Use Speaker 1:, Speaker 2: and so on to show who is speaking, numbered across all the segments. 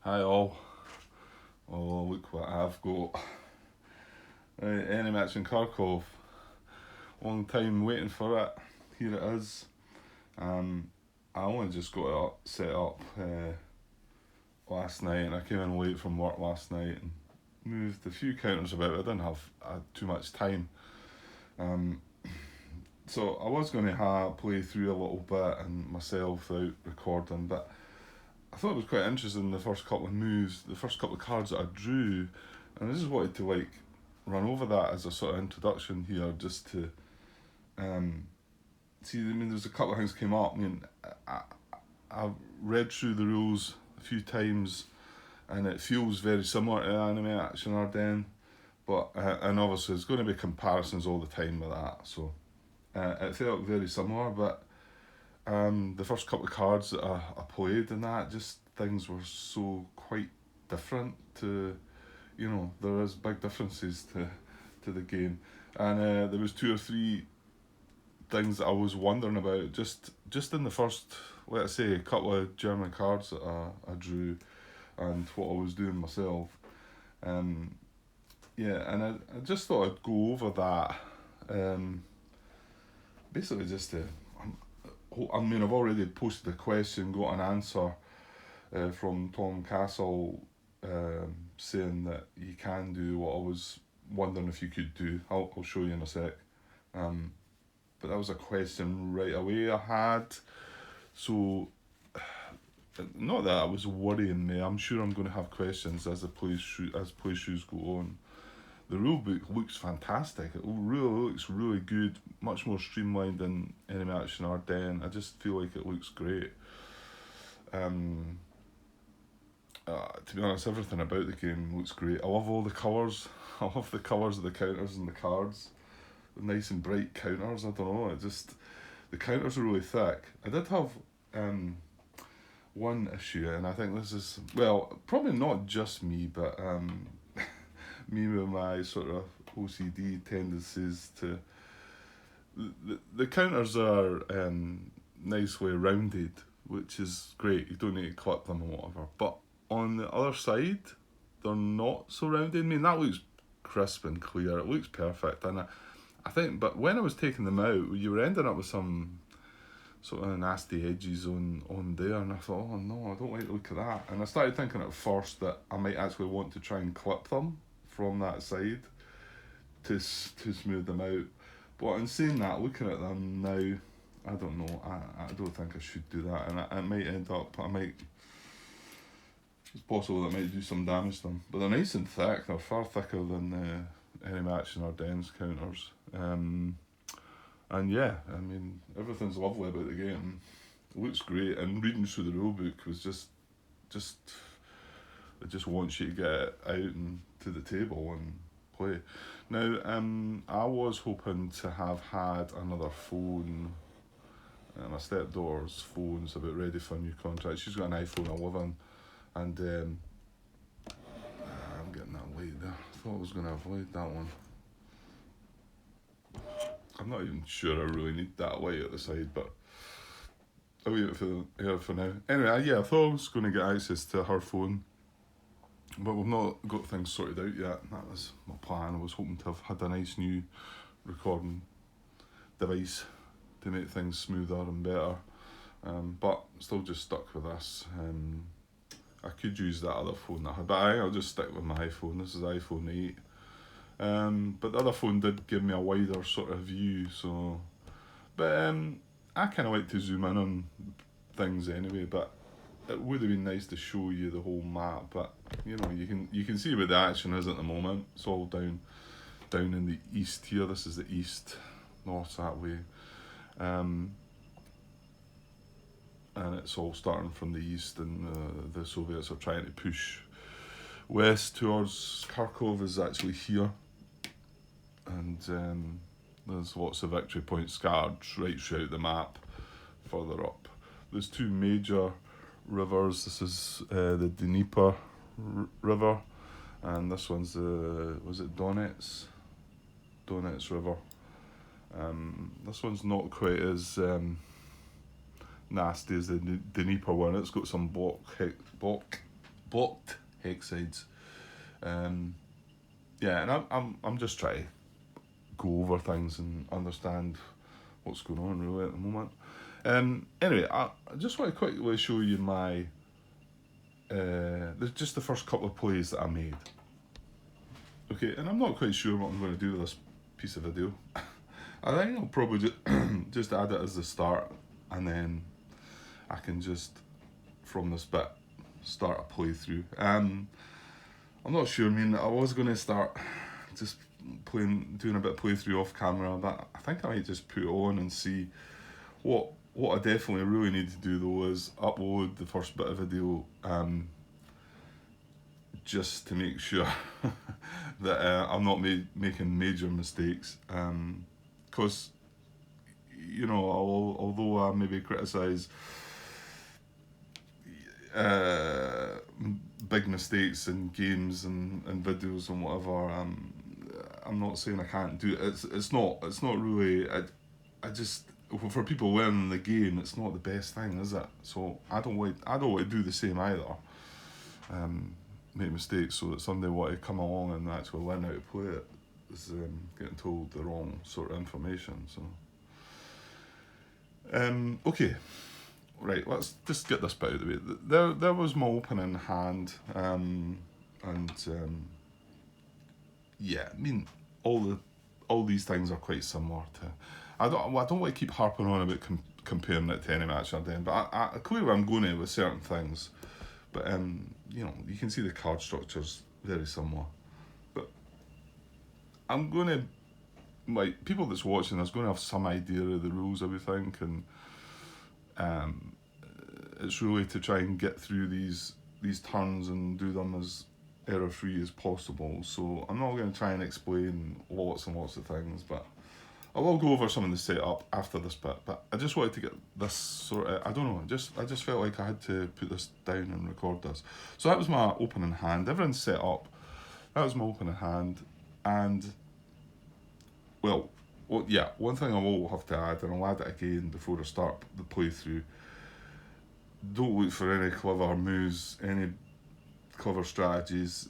Speaker 1: Hi all. Oh, look what I've got. Right, any match in Kharkov. Long time waiting for it. Here it is. I only just got it set up last night, and I came in late from work last night and moved a few counters about. I didn't have too much time. Um, so I was going to play through a little bit and myself without recording, but I thought it was quite interesting the first couple of moves, the first couple of cards that I drew, and I just wanted to run over that as a sort of introduction here, just to see. I mean, there's a couple of things came up. I mean, I've read through the rules a few times, and it feels very similar to Anime Action Ardennes, but and obviously there's going to be comparisons all the time with that. So it felt very similar, but the first couple of cards that I played and that, just things were so quite different to, there is big differences to the game. And there was two or three things that I was wondering about just in the first, let's say, a couple of German cards that I drew and what I was doing myself. Yeah, and I just thought I'd go over that, basically just to, I mean, I've already posted a question, got an answer from Tom Castle, saying that you can do what I was wondering if you could do. I'll show you in a sec. But that was a question right away I had. So, not that it was worrying me. I'm sure I'm going to have questions as playthroughs go on. The rule book looks fantastic. It really looks really good, much more streamlined than Anime Action Ardennes. I just feel like it looks great. To be honest, everything about the game looks great. I love all the colours. I love the colours of the counters and the cards. The nice and bright counters. I don't know. The counters are really thick. I did have one issue, and I think this is, well, probably not just me, but me with my sort of OCD tendencies to. The counters are nicely rounded, which is great. You don't need to clip them or whatever. But on the other side, they're not so rounded. I mean, that looks crisp and clear. It looks perfect. And I think, but when I was taking them out, you were ending up with some sort of nasty edges on there. And I thought, oh no, I don't like the look of that. And I started thinking at first that I might actually want to try and clip them from that side to smooth them out. But in saying that, looking at them now, I don't know. I don't think I should do that, and I might end up. It's possible that I might do some damage to them. But they're nice and thick. They're far thicker than the Anime Action Ardennes counters. And yeah, I mean, everything's lovely about the game. It looks great, and reading through the rulebook was just it just wants you to get it out and to the table and play. Now, I was hoping to have had another phone. My stepdaughter's phone's about ready for a new contract. She's got an iPhone 11, and I'm getting that light there. I thought I was going to avoid that one. I'm not even sure I really need that light at the side, but I'll leave it for here for now. Anyway, yeah, I thought I was going to get access to her phone, but we've not got things sorted out yet. That was my plan. I was hoping to have had a nice new recording device to make things smoother and better, but still just stuck with this. I could use that other phone that I had, but I'll just stick with my iPhone. This is iPhone 8. But the other phone did give me a wider sort of view, so. But I kind of like to zoom in on things anyway, but it would have been nice to show you the whole map, but you can see where the action is at the moment. It's all down in the east here. This is the east, north that way. And it's all starting from the east, and the Soviets are trying to push west towards Kharkov is actually here, and there's lots of victory points scattered right throughout the map further up. There's two major rivers. This is the Dnieper River, and this one's was it Donets River. This one's not quite as nasty as the Dnieper one. It's got some block blocked hex sides. Yeah, and I'm just trying to go over things and understand what's going on really at the moment. Anyway, I just want to quickly show you my just the first couple of plays that I made. Okay, and I'm not quite sure what I'm going to do with this piece of video. I think I'll probably just add it as the start, and then I can just, from this bit, start a playthrough. I'm not sure. I mean, I was going to start just doing a bit of playthrough off camera, but I think I might just put it on and see. What I definitely really need to do though is upload the first bit of video, just to make sure that I'm not making major mistakes. Because you know, although I maybe criticise big mistakes in games and videos and whatever, I'm not saying I can't do it. It's not really. I just, for people learning the game, it's not the best thing, is it? So I don't want to do the same either. Make mistakes so that somebody want to come along and actually learn how to play it is getting told the wrong sort of information. So okay, right, let's just get this bit out of the way. There was my opening hand, and yeah, I mean all these things are quite similar to. I don't want to keep harping on about comparing it to any match I'm doing, but I clearly I'm going to with certain things. But you know, you can see the card structure's very similar. But I'm going to, like, people that's watching is going to have some idea of the rules, I would think, and it's really to try and get through these turns and do them as error-free as possible. So I'm not going to try and explain lots and lots of things, but I will go over some of the setup after this bit. But I just wanted to get this sort of, I don't know, I just felt like I had to put this down and record this. So that was my opening hand. Everything's set up. That was my opening hand. And, well, yeah, one thing I will have to add, and I'll add it again before I start the playthrough. Don't look for any clever moves, any clever strategies.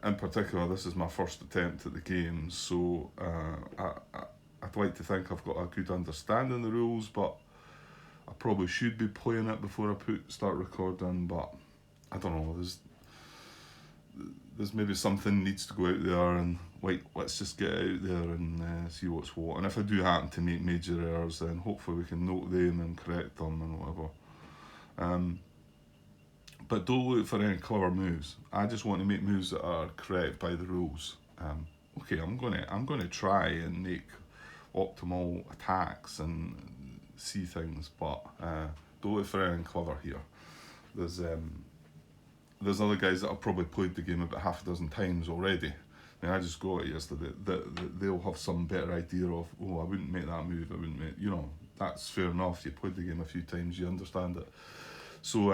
Speaker 1: In particular, this is my first attempt at the game, so I'd like to think I've got a good understanding of the rules, but I probably should be playing it before I start recording. But I don't know. There's maybe something needs to go out there, and like, let's just get it out there and see what's what. And if I do happen to make major errors, then hopefully we can note them and correct them and whatever. But don't look for any clever moves. I just want to make moves that are correct by the rules. Okay, I'm gonna try and make optimal attacks and see things, but don't look for anything clever here. There's other guys that have probably played the game about half a dozen times already. I mean, I just got it yesterday. They'll have some better idea of, oh, I wouldn't make that move. I wouldn't make, you know, that's fair enough. You played the game a few times, you understand it. So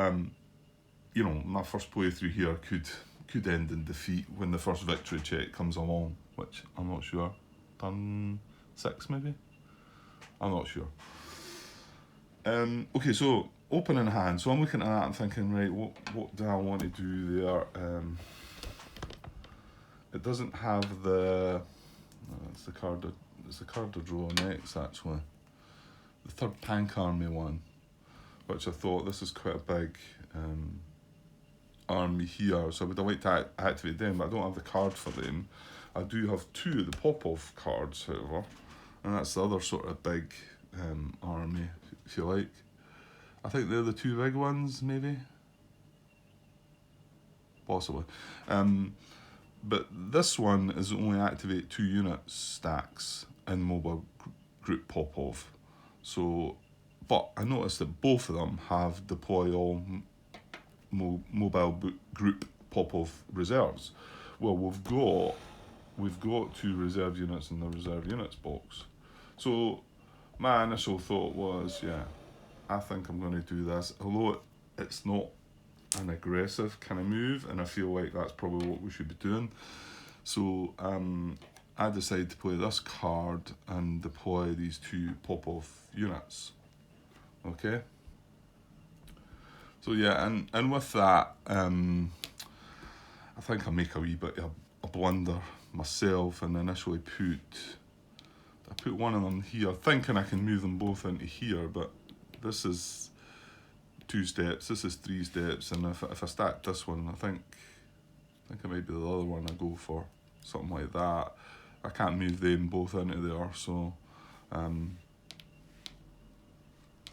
Speaker 1: you know, my first playthrough here could end in defeat when the first victory check comes along, which I'm not sure. Turn 6 maybe? I'm not sure. Okay, so opening hand. So I'm looking at that and thinking, right, what do I want to do there? It doesn't have the. It's the card to draw next, actually. The third Tank Army one, which I thought this is quite a big army here, so I would have liked to activate them, but I don't have the card for them. I do have 2 of the pop-off cards, however, and that's the other sort of big army, if you like. I think they're the 2 big ones, maybe? Possibly. But this one is only activate 2 unit stacks in mobile group pop-off. So, but I noticed that both of them have deploy all mobile group pop-off reserves. Well, we've got 2 reserve units in the reserve units box. So my initial thought was, yeah, I think I'm going to do this, although it's not an aggressive kind of move, and I feel like that's probably what we should be doing. So I decided to play this card and deploy these 2 pop-off units. Okay. So yeah, and with that, I think I make a wee bit of a blunder myself and initially put one of them here, thinking I can move them both into here, but this is 2 steps, this is 3 steps, and if I stack this one, I think it might be the other one I go for, something like that. I can't move them both into there, so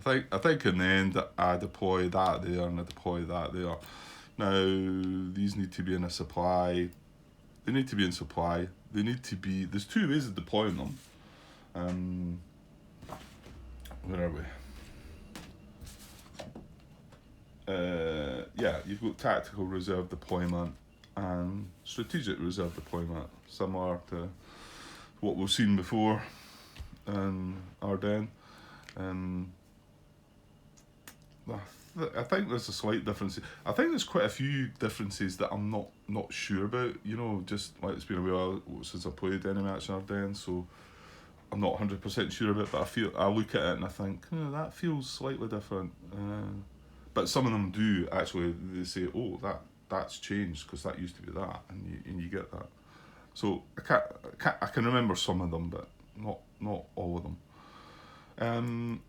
Speaker 1: I think in the end I deploy that there and I deploy that there. Now these need to be in a supply. They need to be in supply. They need to be. There's 2 ways of deploying them. Where are we? Yeah, you've got tactical reserve deployment and strategic reserve deployment, similar to what we've seen before in Ardennes. I think there's a slight difference. I think there's quite a few differences that I'm not sure about. You know, just like it's been a while since I played any match in Ardennes, so I'm not 100% sure of it. But I look at it and I think, that feels slightly different. But some of them do actually. They say, oh, that's changed because that used to be that, and you get that. So I can remember some of them, but not all of them.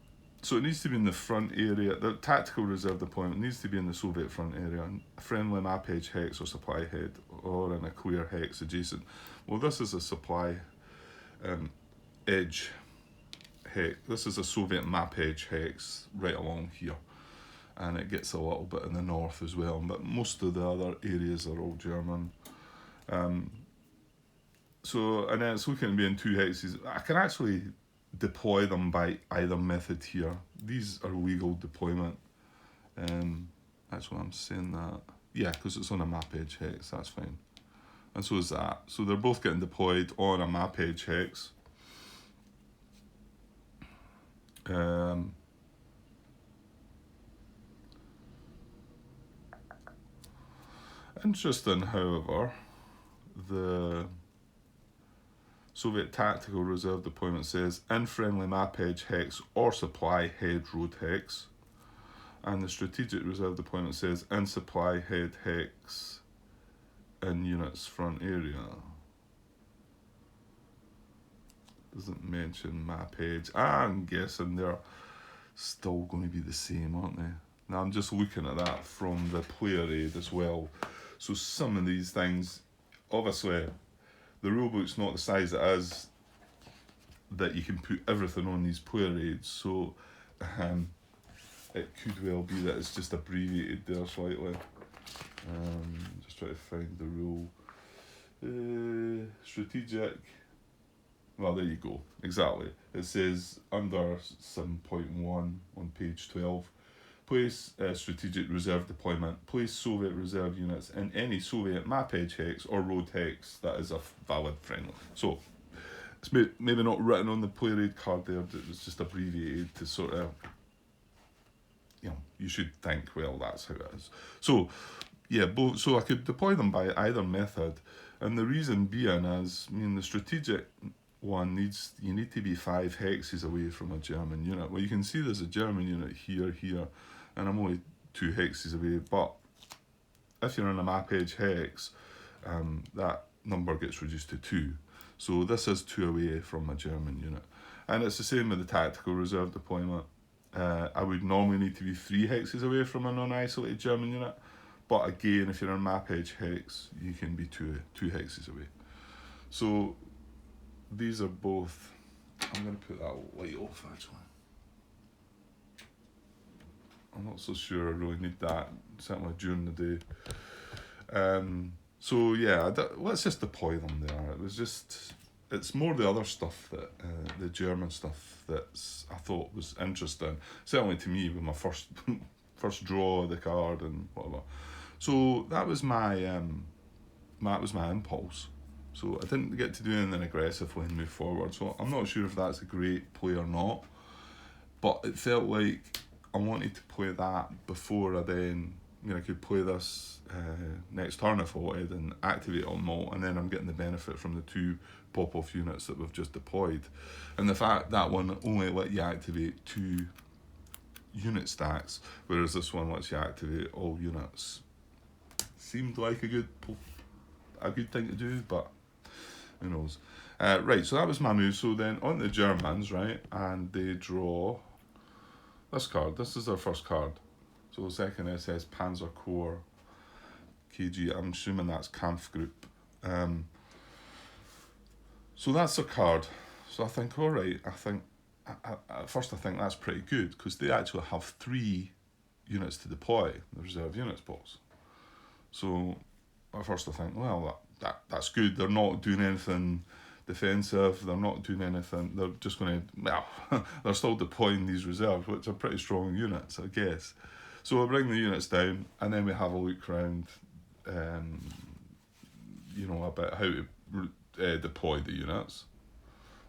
Speaker 1: So it needs to be in the front area. The tactical reserve deployment needs to be in the Soviet front area, a friendly map edge hex or supply head, or in a clear hex adjacent. Well, this is a supply edge hex. This is a Soviet map edge hex right along here, and it gets a little bit in the north as well. But most of the other areas are all German. So, and then it's looking to be in 2 hexes. I can actually deploy them by either method here. These are legal deployment. That's why I'm saying that. Yeah, because it's on a map edge hex, that's fine. And so is that. So they're both getting deployed on a map edge hex. Interesting, however, the Soviet tactical reserve deployment says in friendly map edge hex or supply head road hex, and the strategic reserve deployment says in supply head hex in units front area. Doesn't mention map edge. I'm guessing they're still going to be the same, aren't they? Now I'm just looking at that from the player aid as well. So some of these things, obviously, the rulebook's not the size it is that you can put everything on these player aids, so it could well be that it's just abbreviated there slightly. Just try to find the rule. Strategic. Well, there you go. Exactly. It says under 7.1 on page 12. Place strategic reserve deployment. Place Soviet reserve units in any Soviet map edge hex or road hex that is a valid friendly. So it's maybe not written on the player aid card there, but it's just abbreviated to sort of, you should think, well, that's how it is. So yeah, so I could deploy them by either method, and the reason being is, the strategic one you need to be 5 hexes away from a German unit. Well, you can see there's a German unit here, and I'm only 2 hexes away, but if you're in a map edge hex, that number gets reduced to 2. So this is 2 away from a German unit. And it's the same with the tactical reserve deployment. I would normally need to be 3 hexes away from a non-isolated German unit, but again, if you're in map edge hex, you can be 2 hexes away. So these are both, I'm going to put that light off actually. I'm not so sure I really need that, certainly during the day. So yeah, let's just deploy them there. It's more the other stuff that, the German stuff that I thought was interesting. Certainly to me, with my first draw of the card and whatever. So that was my impulse. So I didn't get to do anything aggressively and move forward. So I'm not sure if that's a great play or not. But it felt like I wanted to play that before I then, I could play this next turn if I wanted and activate on Malt, and then I'm getting the benefit from the 2 pop-off units that we've just deployed. And the fact that one only let you activate 2 unit stacks, whereas this one lets you activate all units, seemed like a good a good thing to do, but who knows. Right, so that was my move. So then on the Germans, right, and they draw this card. This is their first card. So second SS Panzer Corps KG. I'm assuming that's Kampfgruppe. So that's their card. So I think, all right. I think at first I think that's pretty good because they actually have 3 units to deploy the reserve units box. So at first I think, well, that's good. They're not doing anything defensive. They're not doing anything. They're just going to, well, they're still deploying these reserves, which are pretty strong units, I guess. So I bring the units down, and then we have a look around, about how to deploy the units.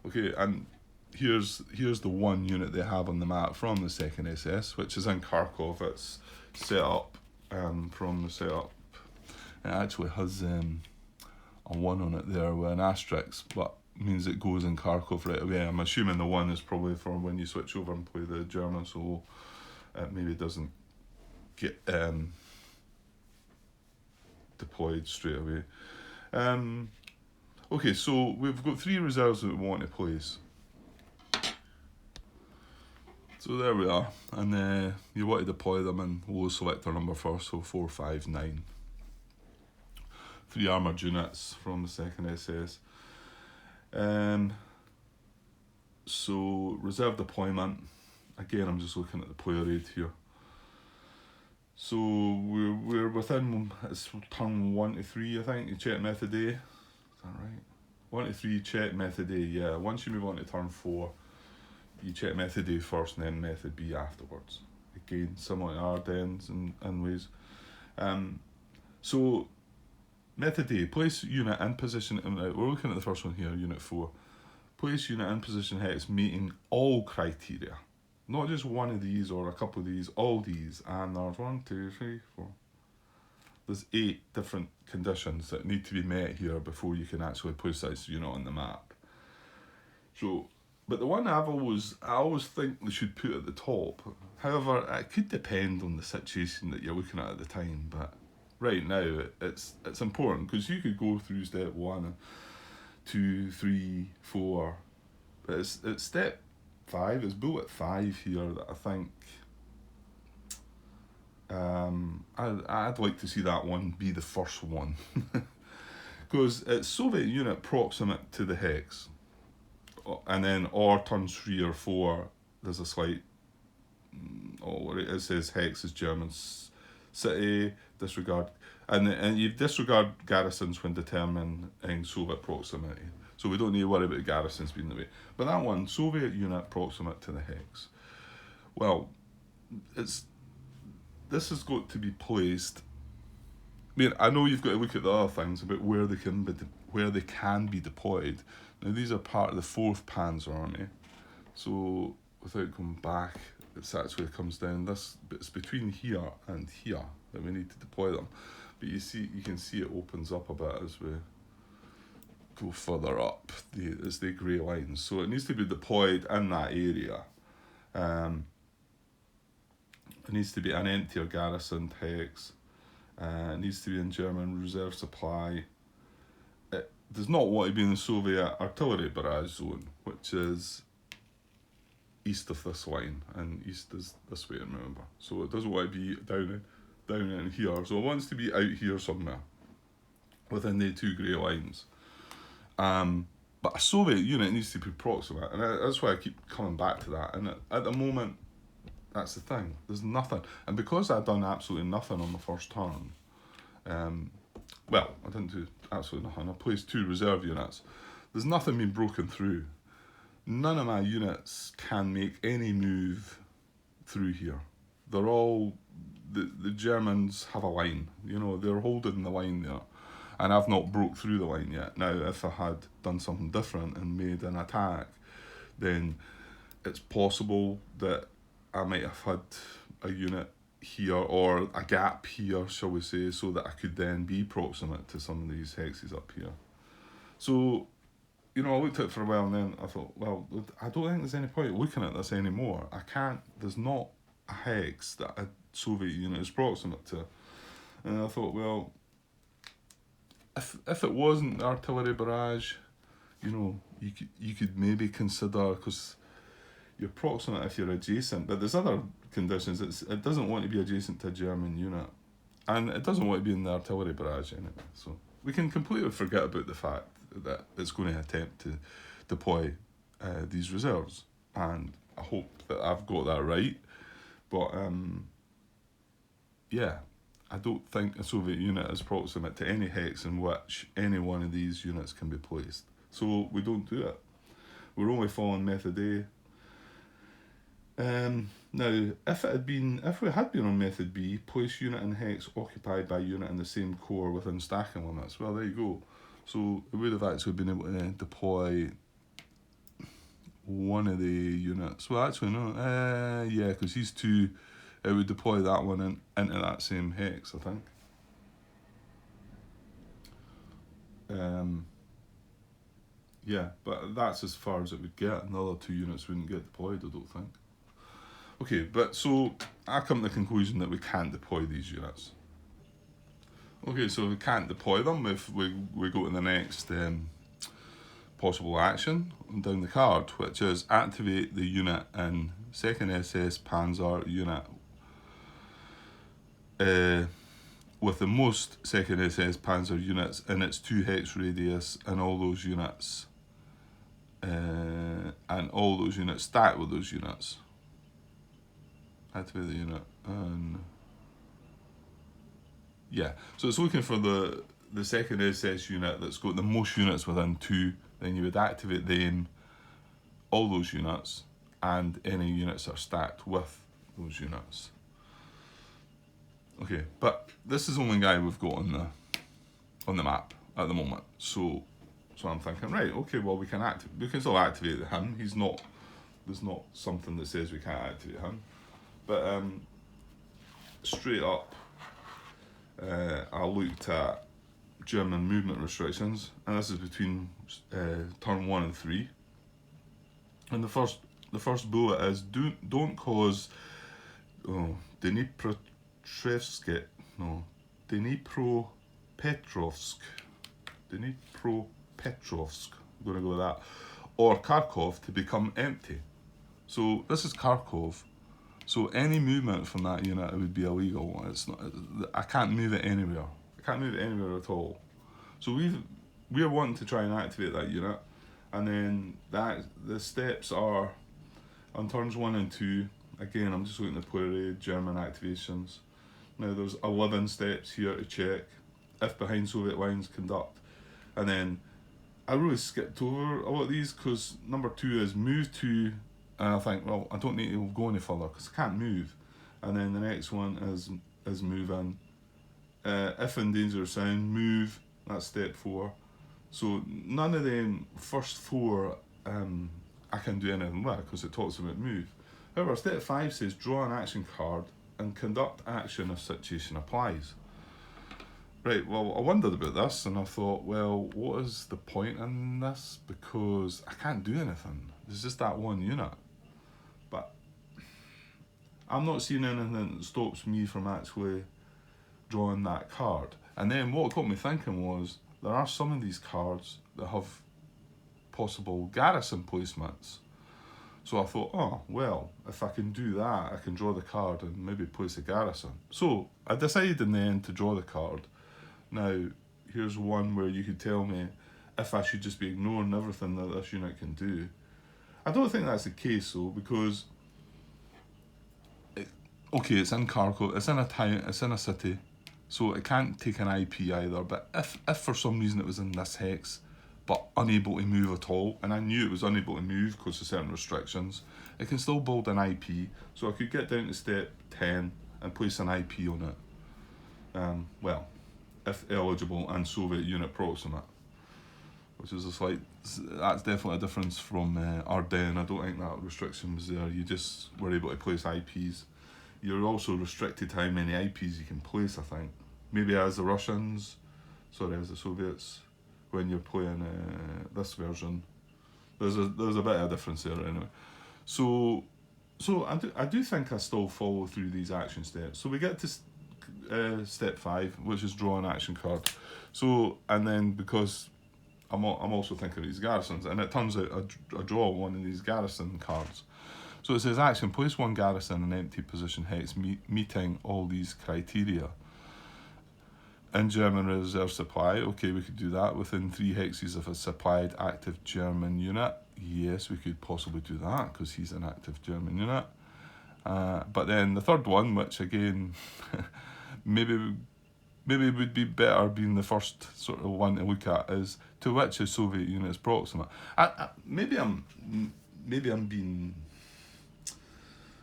Speaker 1: Okay, and here's the one unit they have on the map from the 2nd SS, which is in Kharkov. It's set up from the setup. It actually has a 1 on it there with an asterisk, but means it goes in Kharkov right away. I'm assuming the 1 is probably for when you switch over and play the German, so it maybe doesn't get deployed straight away. Okay, so we've got 3 reserves that we want to place. So there we are, and you want to deploy them in low selector number first, so 4, 5, 9. 3 armoured units from the 2nd SS. So reserve deployment. Again, I'm just looking at the player aid here. So we're within, it's turn 1 to 3, I think. You check method A. Is that right? 1 to 3, check method A. Yeah. Once you move on to turn 4, you check method A first, and then method B afterwards. Again, similar to Ardennes in ways. So method A, place unit in position. We're looking at the first one here, unit 4. Place unit in position hex meeting all criteria. Not just one of these or a couple of these, all these. And there's 1, 2, 3, 4. There's 8 different conditions that need to be met here before you can actually place this unit on the map. So, but the one I always think they should put at the top. However, it could depend on the situation that you're looking at the time. But right now, it's important because you could go through step 1, 2, 3, 4. But it's step 5. It's bullet 5 here that I think I'd like to see that one be the first one because it's Soviet unit proximate to the hex, and then or turns 3 or 4. There's a slight it says hex is German city, disregard, and you disregard garrisons when determining Soviet proximity. So we don't need to worry about the garrisons being the way. But that one, Soviet unit proximate to the hex. Well, this has got to be placed. I mean, I know you've got to look at the other things about where they can be deployed. Now these are part of the 4th Panzer Army. So without going back, it's actually comes down this. It's between here and here that we need to deploy them. But you can see it opens up a bit as we go further up. It's the grey lines. So it needs to be deployed in that area. It needs to be an empty or garrisoned hex. It needs to be in German reserve supply. It does not want to be in the Soviet artillery barrage zone, which is east of this line, and east is this way, remember. So it doesn't want to be down in here. So it wants to be out here somewhere within the 2 grey lines. But a Soviet unit needs to be proximate, and that's why I keep coming back to that. And at the moment, that's the thing. There's nothing, and because I've done absolutely nothing on the first turn, well, I didn't do absolutely nothing. I placed 2 reserve units. There's nothing being broken through. None of my units can make any move through here. They're all the Germans have a line. They're holding the line there. And I've not broke through the line yet. Now, if I had done something different and made an attack, then it's possible that I might have had a unit here or a gap here, shall we say, so that I could then be proximate to some of these hexes up here. So, I looked at it for a while and then I thought, well, I don't think there's any point looking at this anymore. There's not a hex that a Soviet unit is proximate to. And I thought, well, if it wasn't artillery barrage, you know, you could maybe consider, because you're proximate if you're adjacent, but there's other conditions. It doesn't want to be adjacent to a German unit, and it doesn't want to be in the artillery barrage anyway. So we can completely forget about the fact that it's going to attempt to deploy these reserves, and I hope that I've got that right. But yeah, I don't think a Soviet unit is proximate to any hex in which any one of these units can be placed. So we don't do it. We're only following method A. Now, if we had been on method B, place unit and hex occupied by unit in the same core within stacking limits. Well, there you go. So it would have actually been able to deploy one of the units. Well, actually, no. Yeah, because these two, it would deploy that one into that same hex, I think. Yeah, but that's as far as it would get, and the other two units wouldn't get deployed, I don't think. Okay, but so I come to the conclusion that we can't deploy these units. Okay, so we can't deploy them if we go to the next possible action down the card, which is activate the unit in 2nd SS Panzer unit with the most 2nd SS Panzer units in its 2 hex radius, and all those units stacked with those units. Activate the unit, and yeah, so it's looking for the 2nd SS unit that's got the most units within 2. Then you would activate them, all those units, and any units that are stacked with those units. Okay, but this is the only guy we've got on the map at the moment. So I'm thinking, right, okay, well we can still activate him. There's not something that says we can't activate him. But straight up, I looked at German movement restrictions, and this is between turn 1 and 3. And the first bullet is don't cause Dnipropetrovsk, I'm going to go with that, or Kharkov to become empty. So this is Kharkov. So any movement from that unit would be illegal. It's not. I can't move it anywhere. I can't move it anywhere at all. So we're wanting to try and activate that unit, and then the steps are on turns 1 and 2. Again, I'm just looking at the German activations. Now there's 11 steps here to check if behind Soviet lines conduct, and then I really skipped over a lot of these because number 2 is move to. And I think, well, I don't need to go any further because I can't move. And then the next one is move in. If in danger of sound, move. That's step 4. So none of them first 4 I can do anything with because it talks about move. However, step 5 says draw an action card and conduct action if situation applies. Right, well, I wondered about this and I thought, well, what is the point in this? Because I can't do anything. There's just that one unit. But I'm not seeing anything that stops me from actually drawing that card. And then what got me thinking was, there are some of these cards that have possible garrison placements. So I thought, oh, well, if I can do that, I can draw the card and maybe place a garrison. So I decided in the end to draw the card. Now, here's one where you could tell me if I should just be ignoring everything that this unit can do. I don't think that's the case though, because it's in Kharkov, it's in a town, it's in a city, so it can't take an IP either. But if for some reason it was in this hex, but unable to move at all, and I knew it was unable to move because of certain restrictions, it can still build an IP. So I could get down to step 10 and place an IP on it. Well, if eligible and Soviet unit proximate. Which is that's definitely a difference from Ardennes. I don't think that restriction was there. You just were able to place IPs. You're also restricted to how many IPs you can place, I think. Maybe as the Soviets, when you're playing this version. There's a bit of a difference there anyway. So I do think I still follow through these action steps. So we get to step 5, which is draw an action card. So, and then because I'm also thinking of these garrisons, and it turns out I draw one of these garrison cards. So it says action, place one garrison in empty position hex meeting all these criteria. In German reserve supply, okay, we could do that within 3 hexes of a supplied active German unit. Yes, we could possibly do that because he's an active German unit. But then the third one, which again, maybe would be better being the first sort of one to look at, is to which a Soviet unit is proximate. Maybe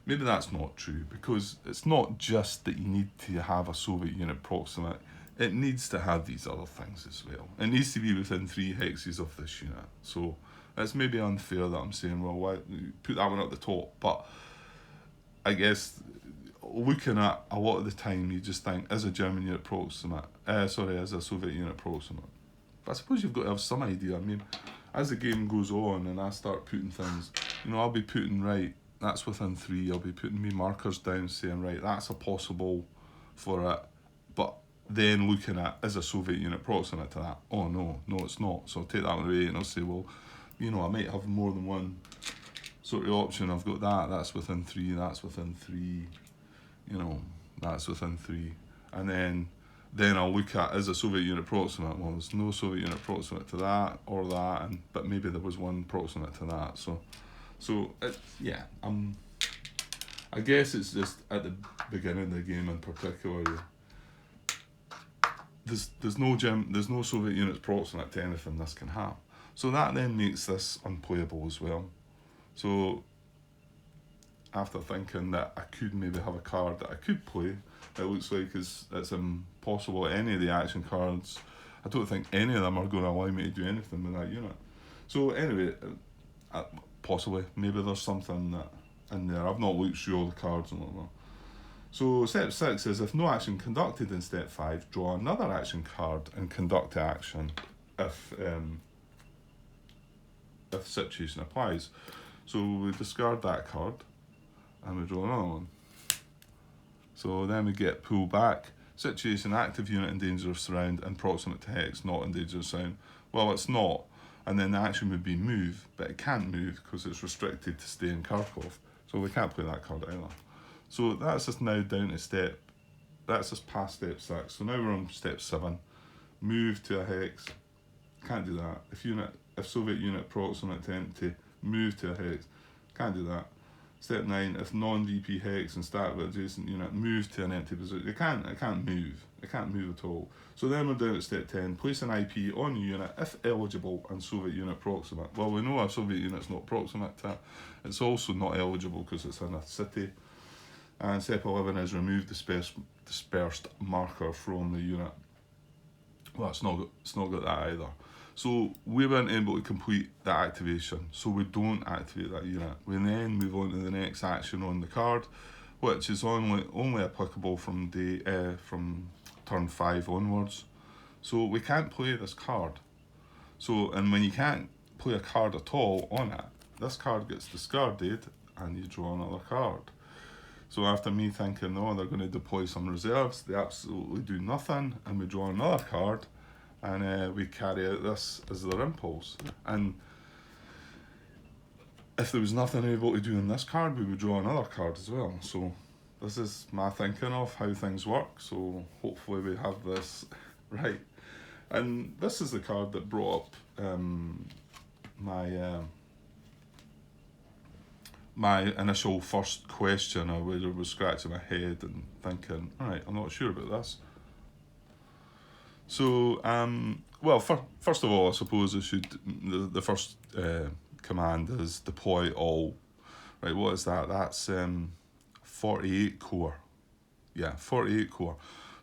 Speaker 1: that's not true, because it's not just that you need to have a Soviet unit proximate. It needs to have these other things as well. It needs to be within 3 hexes of this unit. So it's maybe unfair that I'm saying, well, why put that one at the top? But I guess looking at a lot of the time, you just think, is a German unit proximate? Is a Soviet unit proximate? But I suppose you've got to have some idea. I mean, as the game goes on and I start putting things, I'll be putting, right, that's within 3. I'll be putting me markers down saying, right, that's a possible for it. But then looking at, is a Soviet unit proximate to that? Oh, no, it's not. So I'll take that one away and I'll say, well, I might have more than one sort of option. I've got that's within 3, that's within 3, that's within 3. And then I'll look at, is a Soviet unit proximate? Well, there's no Soviet unit proximate to that or that, but maybe there was one proximate to that. So I guess it's just at the beginning of the game in particular, there's no Soviet units proximate to anything this can have. So that then makes this unplayable as well. So after thinking that I could maybe have a card that I could play, it looks like it's impossible. Any of the action cards, I don't think any of them are going to allow me to do anything with that unit. So anyway, possibly, maybe there's something that in there. I've not looked through all the cards and whatnot. So step 6 is, if no action conducted in step 5, draw another action card and conduct the action if the situation applies. So we discard that card and we draw another one. So then we get pull back. Situation, active unit in danger of surround and proximate to hex, not in danger of surround. Well, it's not. And then the action would be move, but it can't move because it's restricted to stay in Kharkov. So we can't play that card either. So that's just now down to that's just past step 6. So now we're on step 7. Move to a hex. Can't do that. If Soviet unit proximate to empty, move to a hex. Can't do that. Step 9, if non-VP hex and start with adjacent unit, move to an empty position. It can't move. It can't move at all. So then we're down at step 10, place an IP on the unit if eligible and Soviet unit proximate. Well, we know our Soviet unit's not proximate to it. It's also not eligible because it's in a city. And step 11 is remove dispersed marker from the unit. Well, it's not got that either. So we weren't able to complete that activation, so we don't activate that unit. We then move on to the next action on the card, which is only applicable from turn 5 onwards. So we can't play this card. So, and when you can't play a card at all on it, this card gets discarded and you draw another card. So after me thinking, oh, they're going to deploy some reserves, they absolutely do nothing, and we draw another card, and we carry out this as their impulse. And if there was nothing able to do in this card, we would draw another card as well. So this is my thinking of how things work, so hopefully we have this right. And this is the card that brought up my initial first question, where I was scratching my head and thinking, all right, I'm not sure about this. So, well, first of all, I suppose the first command is deploy all. Right, what is that? That's 48 core. Yeah, 48 core.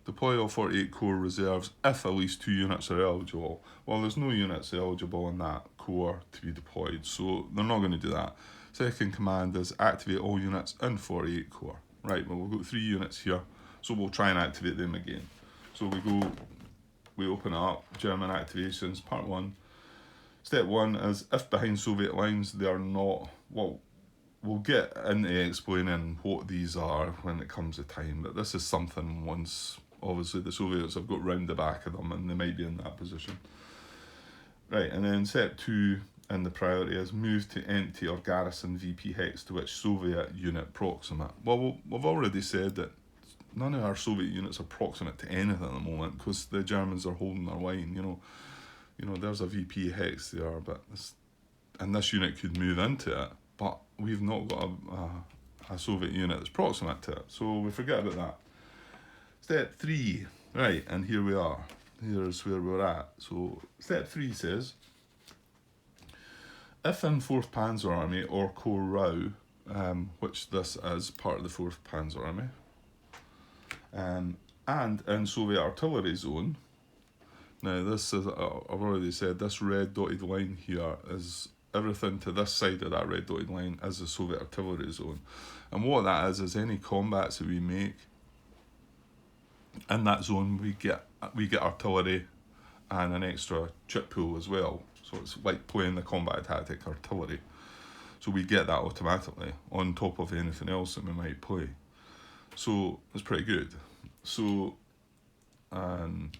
Speaker 1: Deploy all 48 core reserves if at least 2 units are eligible. Well, there's no units eligible in that core to be deployed, so they're not going to do that. Second command is activate all units in 48 core. Right, well, we've got 3 units here, so we'll try and activate them again. So we open up German activations, part 1. Step 1 is if behind Soviet lines they are not, well, we'll get into explaining what these are when it comes to time, but this is something once, obviously, the Soviets have got round the back of them and they might be in that position. Right, and then step 2 in the priority is move to empty or garrison VP hex to which Soviet unit proximate. Well, we've already said that none of our Soviet units are proximate to anything at the moment because the Germans are holding their line, You know, there's a VP hex there, but this unit could move into it, but we've not got a Soviet unit that's proximate to it, so we forget about that. Step 3, right, and here we are. Here's where we're at. So step 3 says, if in 4th Panzer Army or Corps Rau, which this is part of the 4th Panzer Army, and in Soviet artillery zone, now this is, I've already said, this red dotted line here is everything to this side of that red dotted line is the Soviet artillery zone. And what that is any combats that we make in that zone, we get artillery and an extra chip pool as well. So it's like playing the combat tactic artillery. So we get that automatically on top of anything else that we might play. So it's pretty good. So, and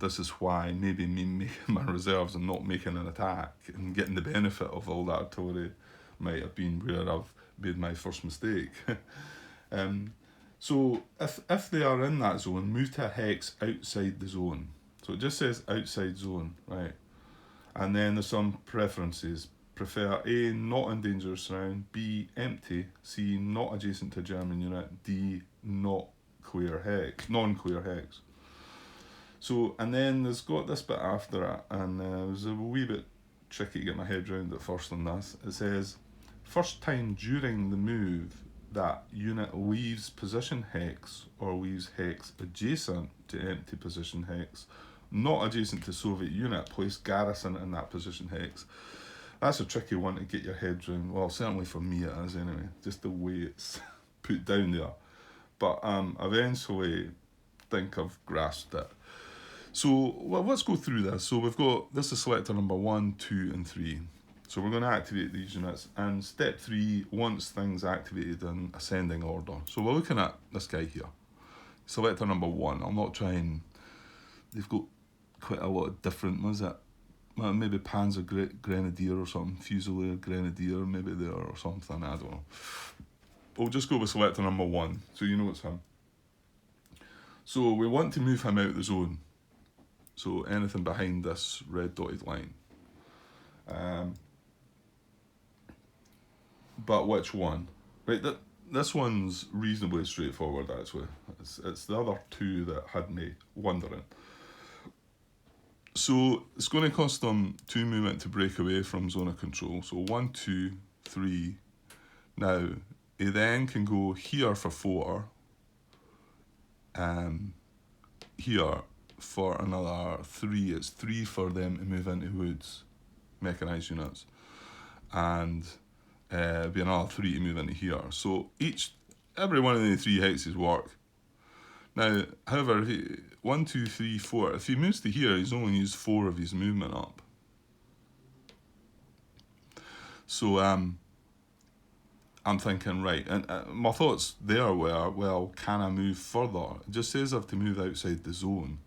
Speaker 1: this is why maybe me making my reserves and not making an attack and getting the benefit of all that artillery might have been where I've made my first mistake. So if they are in that zone, move to a hex outside the zone. So it just says outside zone, right? And then there's some preferences. Prefer A, not in dangerous surround, B, empty, C, not adjacent to German unit, D, not clear hex, non-clear hex. So, and then there's got this bit after it, and it was a wee bit tricky to get my head around at first on this. It says, first time during the move that unit leaves position hex or leaves hex adjacent to empty position hex, not adjacent to Soviet unit, place garrison in that position hex. That's a tricky one to get your head around. Well, certainly for me it is anyway, just the way it's put down there. But eventually think I've grasped it. So well, let's go through this. So we've got, this is selector number 1, 2 and 3. So we're going to activate these units, and step 3 wants things activated in ascending order. So we're looking at this guy here, selector number 1. I'm not trying, they've got quite a lot of different, was it? Well, maybe Panzer Grenadier or something, Fusilier Grenadier maybe there or something, I don't know. We'll just go with selector number 1, so you know it's him. So we want to move him out of the zone. So anything behind this red dotted line. But which one? Right, this one's reasonably straightforward actually. It's the other two that had me wondering. So it's going to cost them 2 movement to break away from zone of control. So 1, 2, 3. Now, he then can go here for 4. Here for another 3. It's 3 for them to move into woods, mechanised units. And be another 3 to move into here. So every one of the 3 hexes work. Now, however, 1, 2, 3, 4. If he moves to here, he's only used 4 of his movement up. So I'm thinking, right, and my thoughts there were, well, can I move further? It just says I have to move outside the zone.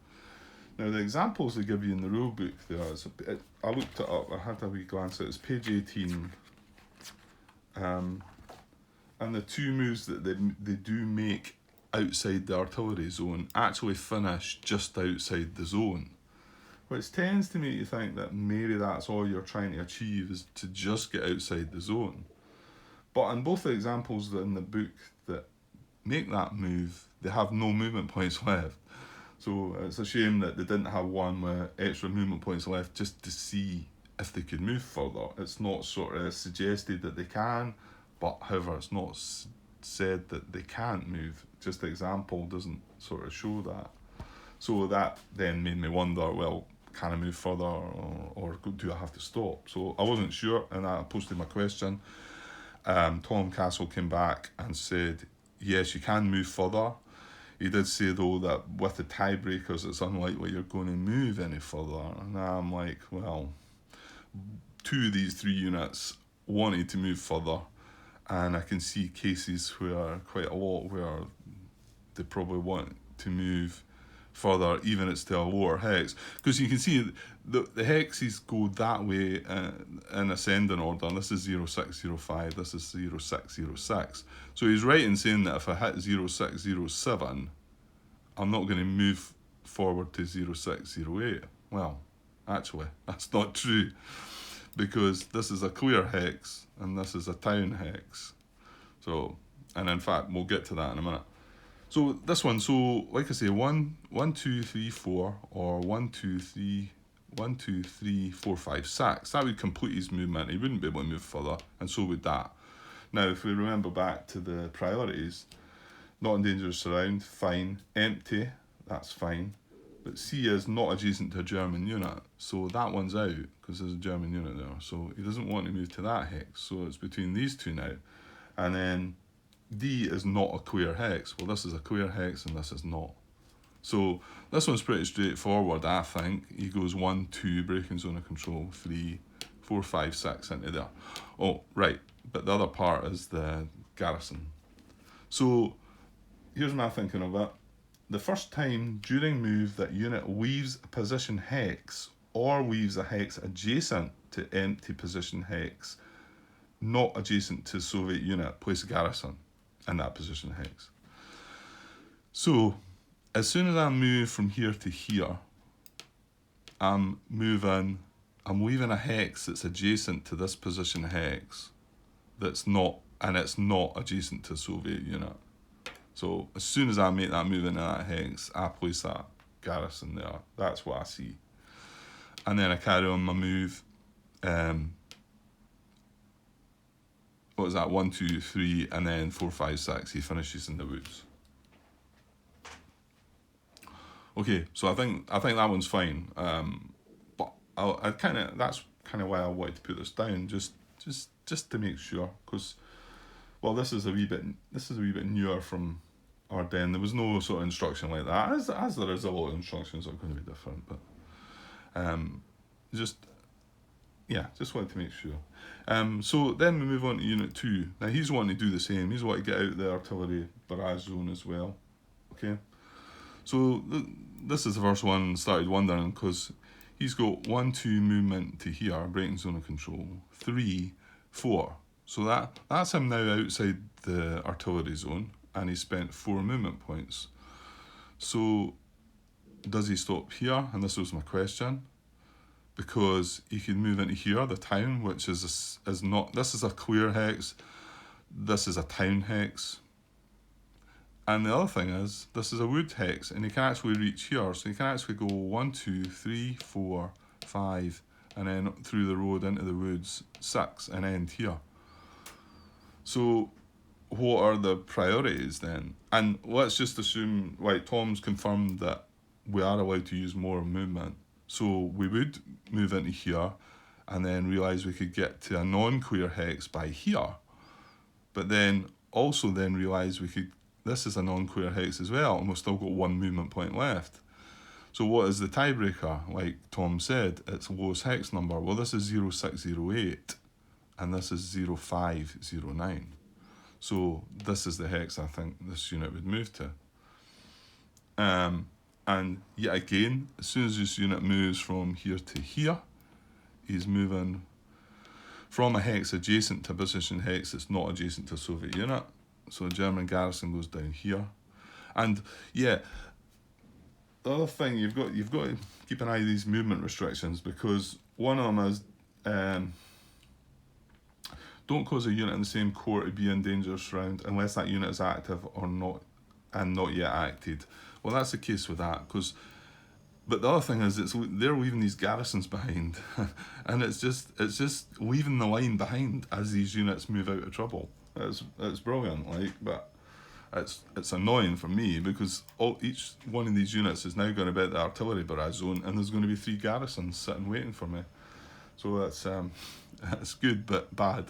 Speaker 1: Now, the examples they give you in the rule book there, I looked it up, I had a wee glance at it, it's page 18. And the 2 moves that they do make outside the artillery zone actually finish just outside the zone, which tends to make you think that maybe that's all you're trying to achieve, is to just get outside the zone. But in both the examples in the book that make that move, they have no movement points left. So it's a shame that they didn't have one with extra movement points left just to see if they could move further. It's not sort of suggested that they can, but however, it's not said that they can't move. Just the example doesn't sort of show that. So that then made me wonder, well, can I move further or do I have to stop? So I wasn't sure, and I posted my question. Tom Castle came back and said, yes, you can move further. He did say, though, that with the tiebreakers, it's unlikely you're going to move any further. And I'm like, well, 2 of these 3 units wanted to move further. and I can see cases where quite a lot where they probably want to move further, even it's to a lower hex, because you can see the hexes go that way in ascending order. And this is 0605, this is 0606. So he's right in saying that if I hit 0607, I'm not going to move forward to 0608. Well, actually, that's not true, because this is a clear hex and this is a town hex. So, and in fact, we'll get to that in a minute. So this one, so like I say, 1, 2, 3, 4, or 1, 2, 3, 1, 2, 3, 4, 5, 6. That would complete his movement. He wouldn't be able to move further, and so would that. Now, if we remember back to the priorities, not in danger of surround, fine. Empty, that's fine. But C is not adjacent to a German unit, so that one's out because there's a German unit there. So he doesn't want to move to that hex. So it's between these two now, and then D is not a clear hex. Well, this is a clear hex and this is not. So this one's pretty straightforward, I think. He goes 1, 2, breaking zone of control, 3, 4, 5, 6 into there. Oh, right, but the other part is the garrison. So here's my thinking of it. The first time during move that unit weaves a position hex or weaves a hex adjacent to empty position hex, not adjacent to Soviet unit, place a garrison in that position hex. So as soon as I move from here to here, I'm weaving a hex that's adjacent to this position hex that's not, and it's not adjacent to Soviet unit. So as soon as I make that move into that hex, I place that garrison there. That's what I see. And then I carry on my move. What was that? 1, 2, 3, and then 4, 5, 6. He finishes in the woods. Okay, so I think that one's fine. But that's kind of why I wanted to put this down, just to make sure, because well, this is a wee bit newer from Ardennes. There was no sort of instruction like that, as there is a lot of instructions that are going to be different, but just wanted to make sure. So then we move on to Unit 2. Now he's wanting to do the same. He's wanting to get out the artillery barrage zone as well. Okay, so this is the first one. Started wondering because he's got 1, 2 movement to here, breaking zone of control, 3, 4. So that's him now outside the artillery zone, and he spent 4 movement points. So does he stop here? And this was my question, because he could move into here, the town, which is not. This is a clear hex. This is a town hex. And the other thing is, this is a wood hex, and he can actually reach here. So he can actually go 1, 2, 3, 4, 5, and then through the road into the woods, 6, and end here. So what are the priorities then? And let's just assume, right, Tom's confirmed that we are allowed to use more movement. So we would move into here and then realise we could get to a non-clear hex by here. But then also then realise this is a non-clear hex as well, and we've still got 1 movement point left. So what is the tiebreaker? Like Tom said, it's lowest hex number. Well, this is 0608. And this is 0509. So this is the hex I think this unit would move to. And yet again, as soon as this unit moves from here to here, he's moving from a hex adjacent to a position hex that's not adjacent to a Soviet unit. So the German garrison goes down here. And yeah, the other thing, you've got to keep an eye on these movement restrictions, because one of them is don't cause a unit in the same corps to be in dangerous round unless that unit is active or not, and not yet acted. Well, that's the case with that, but the other thing is they're leaving these garrisons behind, and it's just leaving the line behind as these units move out of trouble. It's brilliant, but it's annoying for me, because each one of these units is now going to be at the artillery barrage zone, and there's going to be 3 garrisons sitting waiting for me. So that's good but bad.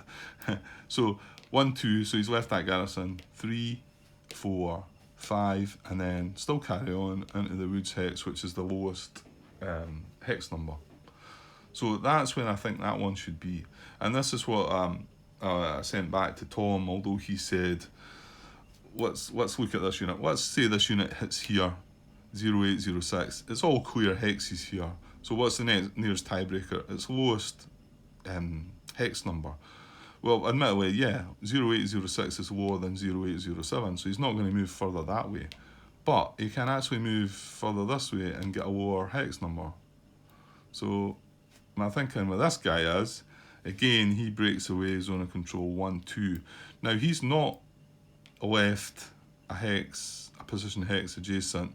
Speaker 1: So 1, 2, so he's left that garrison, 3, 4, 5, and then still carry on into the woods hex, which is the lowest hex number. So that's when I think that one should be. And this is what I sent back to Tom, although he said, let's look at this unit. Let's say this unit hits here, 0806. It's all clear hexes here. So what's the nearest tiebreaker? It's lowest hex number. Well, admittedly, yeah, 0806 is lower than 0807, so he's not going to move further that way. But he can actually move further this way and get a lower hex number. So my thinking with this guy is, again, he breaks away zone of control 1, 2. Now, he's not left a position hex adjacent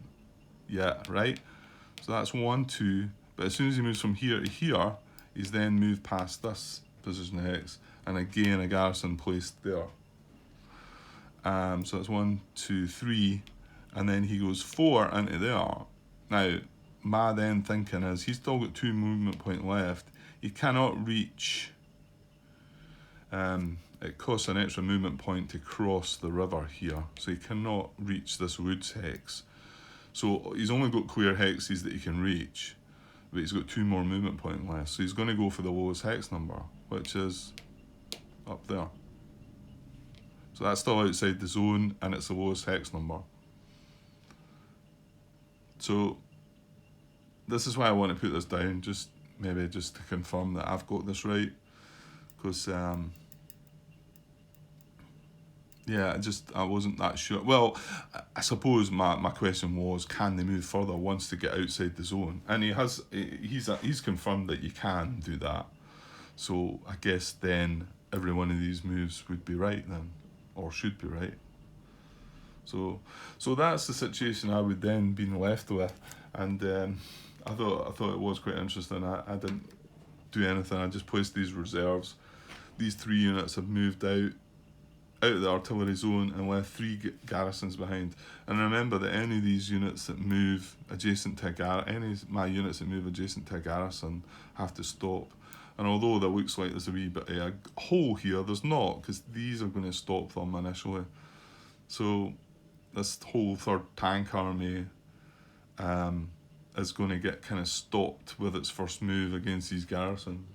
Speaker 1: yet, right? So that's 1, 2. But as soon as he moves from here to here, he's then moved past this position hex. And again, a garrison placed there. So that's 1, 2, 3. And then he goes 4 into there. Now, my then thinking is, he's still got 2 movement point left. He cannot reach, it costs an extra movement point to cross the river here. So he cannot reach this woods hex. So he's only got clear hexes that he can reach, but he's got 2 more movement point left. So he's going to go for the lowest hex number, which is up there. So that's still outside the zone, and it's the lowest hex number. So this is why I want to put this down, just to confirm that I've got this right, because yeah, I wasn't that sure. Well, I suppose my question was, can they move further once they get outside the zone? And he's confirmed that you can do that. So I guess then every one of these moves would be right then, or should be right. So that's the situation I would then been left with, and I thought it was quite interesting. I didn't do anything. I just placed these reserves. These 3 units have moved out of the artillery zone and left 3 garrisons behind. And remember that any of these units that move adjacent to my units that move adjacent to a garrison have to stop. And although there looks like there's a wee bit of a hole here, there's not, because these are going to stop them initially. So this whole 3rd tank army is going to get kind of stopped with its first move against these garrisons.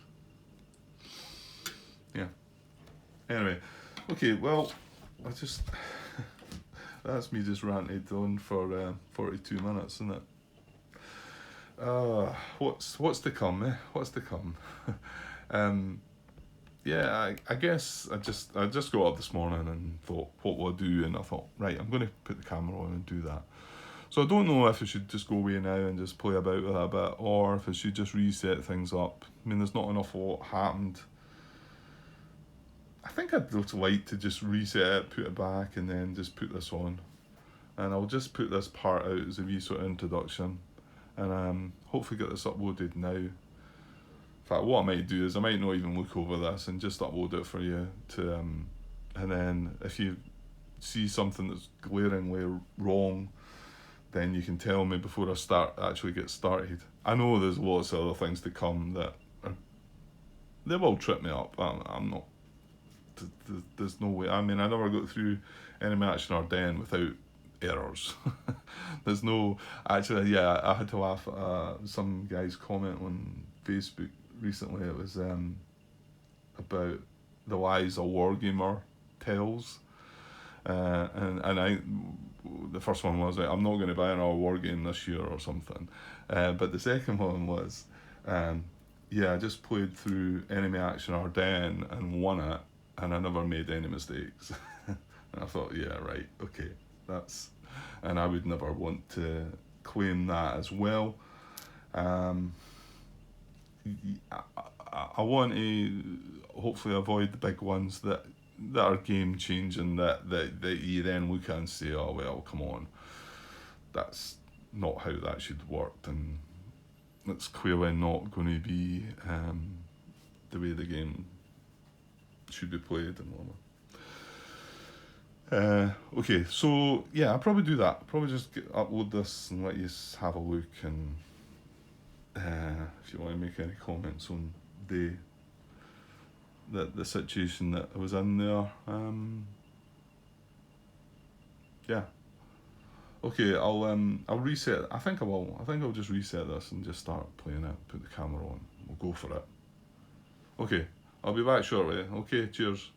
Speaker 1: Yeah. Anyway, okay, well, that's me just ranted on for 42 minutes, isn't it? What's to come, eh? What's to come? Yeah, I guess I just got up this morning and thought, what will I do? And I thought, right, I'm going to put the camera on and do that. So I don't know if I should just go away now and just play about with that a bit, or if I should just reset things up. I mean, there's not an awful lot happened. I think I'd like to just reset it, put it back, and then just put this on. And I'll just put this part out as a wee sort of introduction, and hopefully get this uploaded now. In fact, what I might do is I might not even look over this and just upload it for you to, and then if you see something that's glaringly wrong, then you can tell me before I actually get started. I know there's lots of other things to come that they will trip me up. I'm not. There's no way. I mean, I never got through Enemy Action Ardennes without errors. There's no. Actually, yeah, I had to laugh at some guy's comment on Facebook recently. It was about the lies a wargamer tells, and the first one was, I'm not going to buy another war game this year or something, but the second one was, yeah, I just played through Enemy Action Ardennes and won it, and I never made any mistakes. And I thought, yeah, right, okay, and I would never want to claim that as well. I want to hopefully avoid the big ones that are game changing, that you then look at and say, oh well, come on, that's not how that should work, and that's clearly not going to be the way the game should be played and all that. Okay, so yeah, I'll probably do that. Probably just upload this and let you have a look, and if you want to make any comments on the situation that I was in there, yeah. Okay, I'll reset. I think I'll just reset this and just start playing it. Put the camera on. We'll go for it. Okay, I'll be back shortly. Okay, cheers.